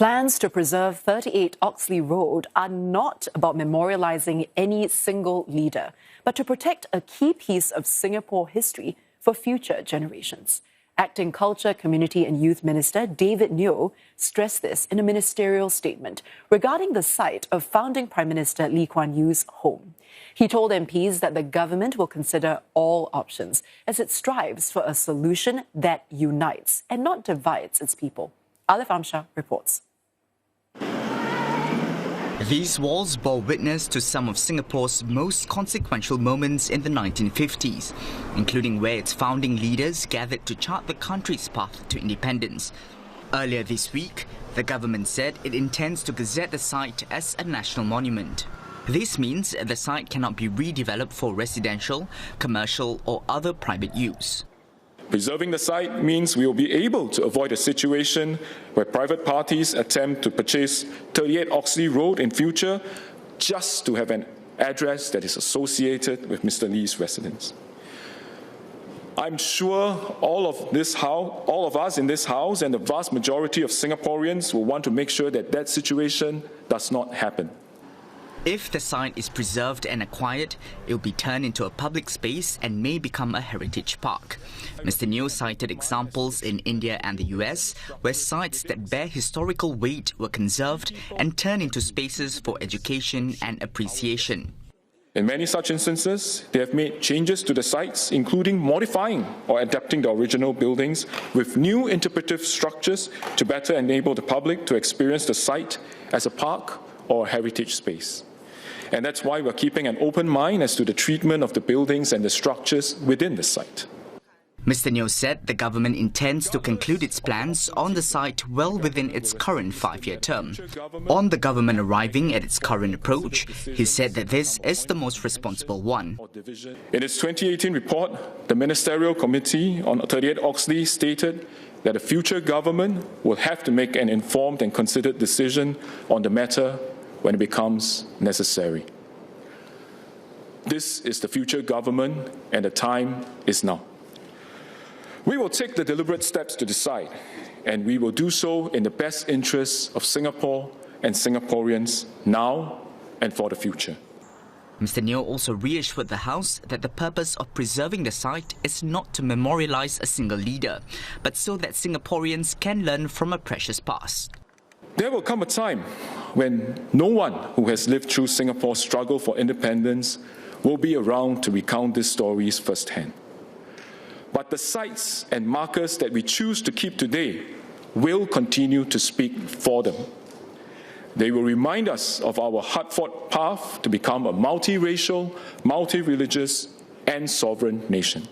Plans to preserve 38 Oxley Road are not about memorialising any single leader, but to protect a key piece of Singapore history for future generations. Acting Culture, Community and Youth Minister David Neo stressed this in a ministerial statement regarding the site of founding Prime Minister Lee Kuan Yew's home. He told MPs that the government will consider all options as it strives for a solution that unites and not divides its people. Alif Amsyar reports. These walls bore witness to some of Singapore's most consequential moments in the 1950s, including where its founding leaders gathered to chart the country's path to independence. Earlier this week, the government said it intends to gazette the site as a national monument. This means the site cannot be redeveloped for residential, commercial or other private use. Preserving the site means we will be able to avoid a situation where private parties attempt to purchase 38 Oxley Road in future just to have an address that is associated with Mr. Lee's residence. I'm sure all of us in this House and the vast majority of Singaporeans will want to make sure that that situation does not happen. If the site is preserved and acquired, it will be turned into a public space and may become a heritage park. Mr. Neo cited examples in India and the US, where sites that bear historical weight were conserved and turned into spaces for education and appreciation. In many such instances, they have made changes to the sites, including modifying or adapting the original buildings with new interpretive structures to better enable the public to experience the site as a park or a heritage space. And that's why we're keeping an open mind as to the treatment of the buildings and the structures within the site. Mr. Neo said the government intends to conclude its plans on the site well within its current 5-year term. On the government arriving at its current approach, he said that this is the most responsible one. In its 2018 report, the Ministerial Committee on 38 Oxley stated that a future government will have to make an informed and considered decision on the matter when it becomes necessary. This is the future government, and the time is now. We will take the deliberate steps to decide, and we will do so in the best interests of Singapore and Singaporeans now and for the future. Mr. Neo also reassured the House that the purpose of preserving the site is not to memorialise a single leader, but so that Singaporeans can learn from a precious past. There will come a time when no one who has lived through Singapore's struggle for independence will be around to recount these stories firsthand. But the sites and markers that we choose to keep today will continue to speak for them. They will remind us of our hard-fought path to become a multiracial, multi-religious and sovereign nation.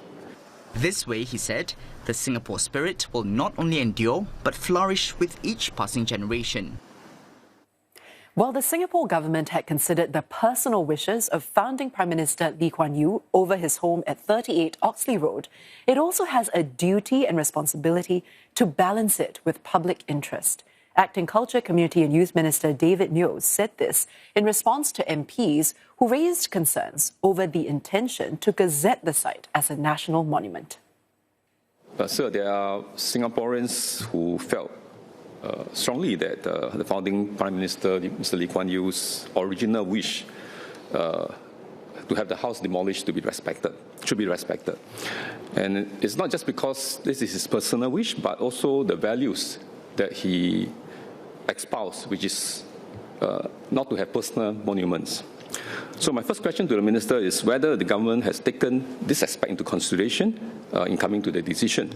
This way, he said, the Singapore spirit will not only endure but flourish with each passing generation. While the Singapore government had considered the personal wishes of founding Prime Minister Lee Kuan Yew over his home at 38 Oxley Road, it also has a duty and responsibility to balance it with public interest. Acting Culture, Community and Youth Minister David Neo said this in response to MPs who raised concerns over the intention to gazette the site as a national monument. Sir, there are Singaporeans who felt strongly that the founding Prime Minister, Mr. Lee Kuan Yew's original wish to have the house demolished to be respected, should be respected. And it's not just because this is his personal wish, but also the values that he espoused, which is not to have personal monuments. So my first question to the Minister is whether the government has taken this aspect into consideration in coming to the decision.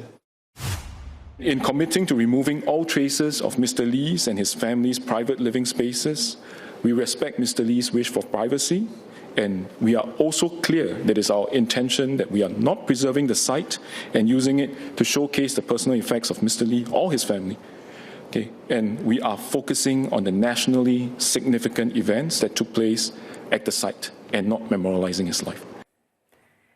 In committing to removing all traces of Mr. Lee's and his family's private living spaces, we respect Mr. Lee's wish for privacy, and we are also clear that it is our intention that we are not preserving the site and using it to showcase the personal effects of Mr. Lee or his family. Okay? And we are focusing on the nationally significant events that took place at the site and not memorializing his life.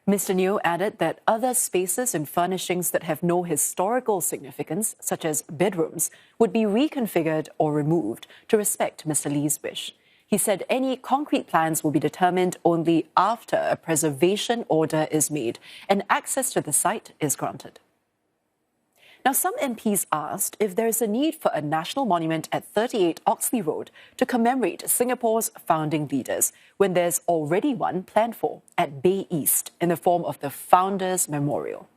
Mr. Neo added that other spaces and furnishings that have no historical significance, such as bedrooms, would be reconfigured or removed to respect Mr. Lee's wish. He said any concrete plans will be determined only after a preservation order is made and access to the site is granted. Now, some MPs asked if there is a need for a national monument at 38 Oxley Road to commemorate Singapore's founding leaders, when there's already one planned for at Bay East in the form of the Founders Memorial.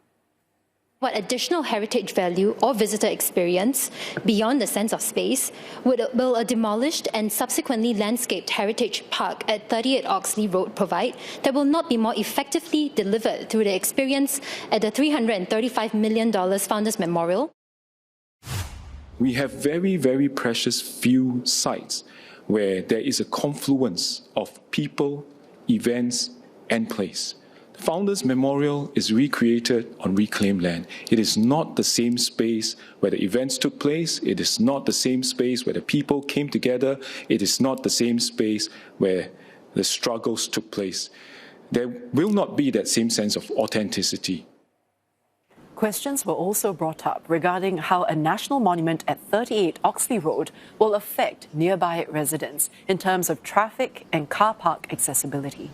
What additional heritage value or visitor experience, beyond the sense of space, will a demolished and subsequently landscaped heritage park at 38 Oxley Road provide that will not be more effectively delivered through the experience at the $335 million Founders Memorial? We have very, very precious few sites where there is a confluence of people, events, and place. Founders Memorial is recreated on reclaimed land. It is not the same space where the events took place. It is not the same space where the people came together. It is not the same space where the struggles took place. There will not be that same sense of authenticity. Questions were also brought up regarding how a national monument at 38 Oxley Road will affect nearby residents in terms of traffic and car park accessibility.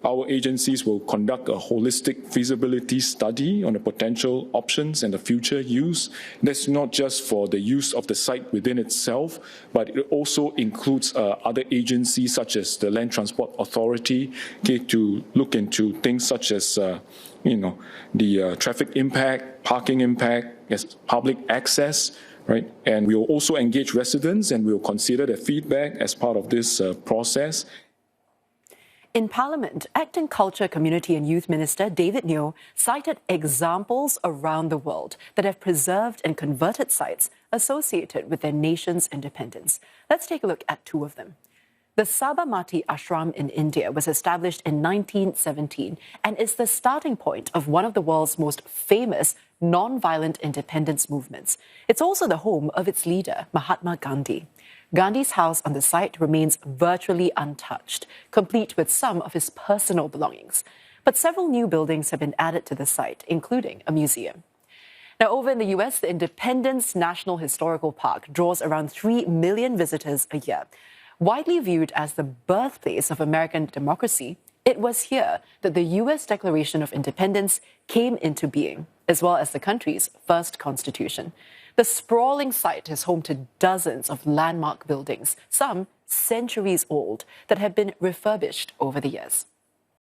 Our agencies will conduct a holistic feasibility study on the potential options and the future use. That's not just for the use of the site within itself, but it also includes other agencies such as the Land Transport Authority, to look into things such as the traffic impact, parking impact, public access, right? And we will also engage residents and we will consider their feedback as part of this process. In Parliament, Acting Culture, Community and Youth Minister David Neo cited examples around the world that have preserved and converted sites associated with their nation's independence. Let's take a look at two of them. The Sabarmati Ashram in India was established in 1917 and is the starting point of one of the world's most famous non-violent independence movements. It's also the home of its leader, Mahatma Gandhi. Gandhi's house on the site remains virtually untouched, complete with some of his personal belongings. But several new buildings have been added to the site, including a museum. Now, over in the US, the Independence National Historical Park draws around 3 million visitors a year. Widely viewed as the birthplace of American democracy, it was here that the US Declaration of Independence came into being, as well as the country's first constitution. The sprawling site is home to dozens of landmark buildings, some centuries old, that have been refurbished over the years.